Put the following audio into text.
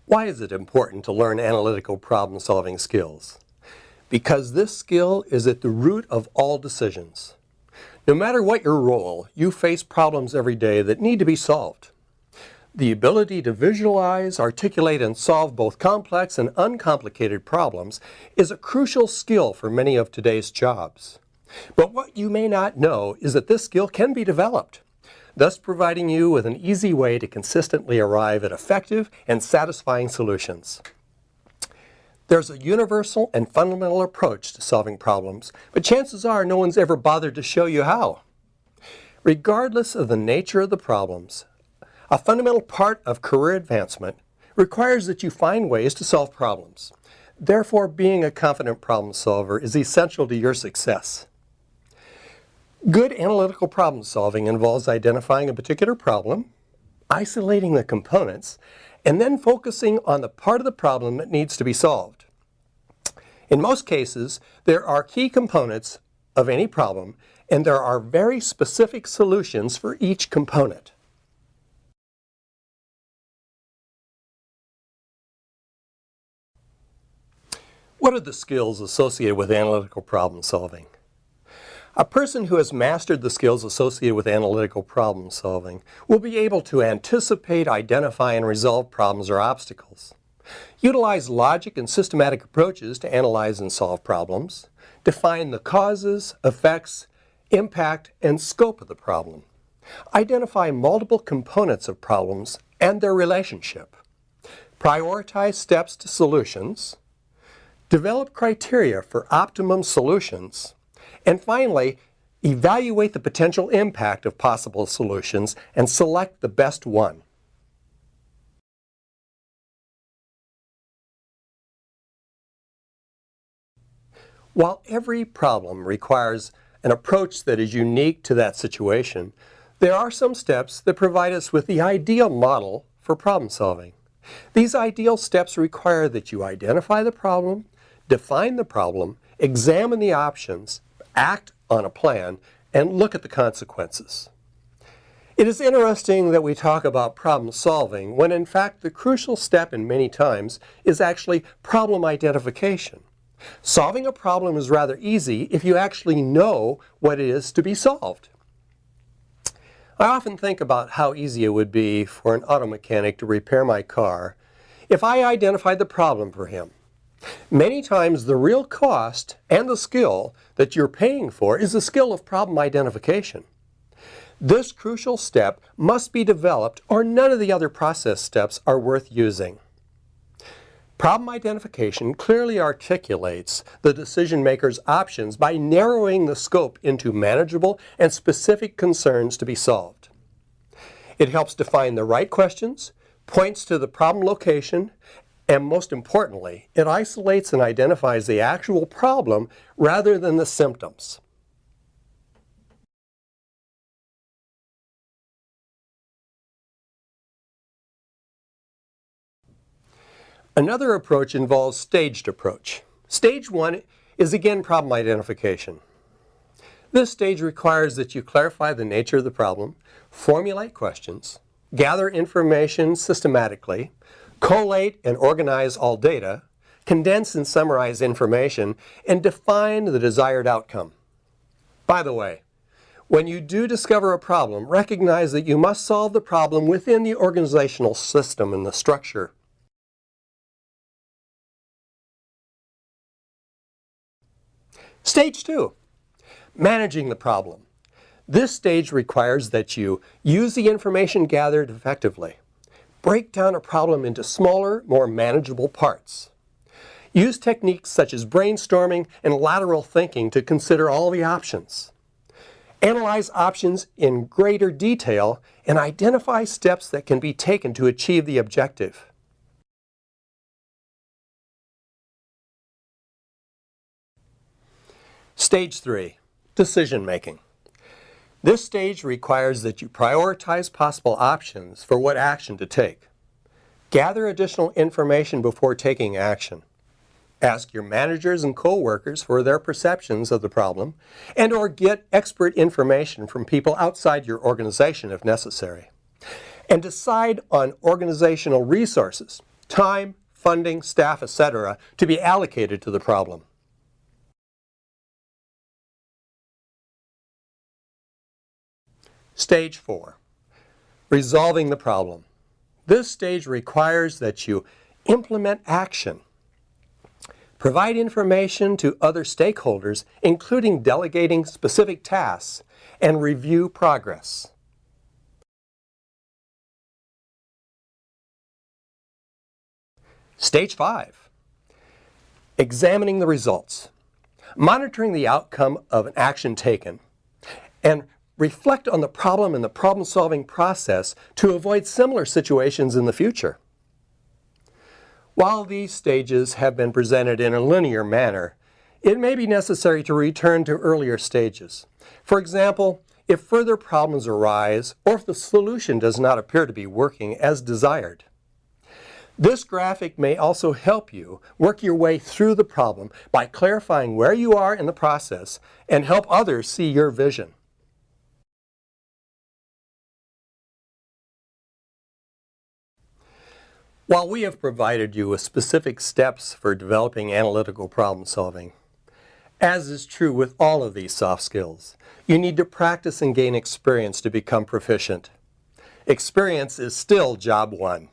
Why is it important to learn analytical problem-solving skills? Because this skill is at the root of all decisions. No matter what your role, you face problems every day that need to be solved. The ability to visualize, articulate, and solve both complex and uncomplicated problems is a crucial skill for many of today's jobs. But what you may not know is that this skill can be developed, thus providing you with an easy way to consistently arrive at effective and satisfying solutions. There's a universal and fundamental approach to solving problems, but chances are no one's ever bothered to show you how. Regardless of the nature of the problems, a fundamental part of career advancement requires that you find ways to solve problems. Therefore, being a confident problem solver is essential to your success. Good analytical problem solving involves identifying a particular problem, isolating the components, and then focusing on the part of the problem that needs to be solved. In most cases, there are key components of any problem, and there are very specific solutions for each component. What are the skills associated with analytical problem solving? A person who has mastered the skills associated with analytical problem solving will be able to anticipate, identify, and resolve problems or obstacles, utilize logic and systematic approaches to analyze and solve problems, define the causes, effects, impact, and scope of the problem, identify multiple components of problems and their relationship, prioritize steps to solutions, develop criteria for optimum solutions, and finally, evaluate the potential impact of possible solutions and select the best one. While every problem requires an approach that is unique to that situation, there are some steps that provide us with the ideal model for problem solving. These ideal steps require that you identify the problem, define the problem, examine the options, act on a plan, and look at the consequences. It is interesting that we talk about problem solving when in fact the crucial step in many times is actually problem identification. Solving a problem is rather easy if you actually know what it is to be solved. I often think about how easy it would be for an auto mechanic to repair my car if I identified the problem for him. Many times the real cost and the skill that you're paying for is the skill of problem identification. This crucial step must be developed or none of the other process steps are worth using. Problem identification clearly articulates the decision maker's options by narrowing the scope into manageable and specific concerns to be solved. It helps define the right questions, points to the problem location, and most importantly, it isolates and identifies the actual problem rather than the symptoms. Another approach involves staged approach. Stage one is again problem identification. This stage requires that you clarify the nature of the problem, formulate questions, gather information systematically, collate and organize all data, condense and summarize information, and define the desired outcome. By the way, when you do discover a problem, recognize that you must solve the problem within the organizational system and the structure. Stage two, managing the problem. This stage requires that you use the information gathered effectively. Break down a problem into smaller, more manageable parts. Use techniques such as brainstorming and lateral thinking to consider all the options. Analyze options in greater detail and identify steps that can be taken to achieve the objective. Stage three, decision making. This stage requires that you prioritize possible options for what action to take. Gather additional information before taking action. Ask your managers and co-workers for their perceptions of the problem, and/or get expert information from people outside your organization if necessary. And decide on organizational resources, time, funding, staff, etc. to be allocated to the problem. Stage 4, resolving the problem. This stage requires that you implement action. Provide information to other stakeholders, including delegating specific tasks, and review progress. Stage 5, examining the results. Monitoring the outcome of an action taken, and reflect on the problem and the problem-solving process to avoid similar situations in the future. While these stages have been presented in a linear manner, it may be necessary to return to earlier stages. For example, if further problems arise or if the solution does not appear to be working as desired. This graphic may also help you work your way through the problem by clarifying where you are in the process and help others see your vision. While we have provided you with specific steps for developing analytical problem solving, as is true with all of these soft skills, you need to practice and gain experience to become proficient. Experience is still job one.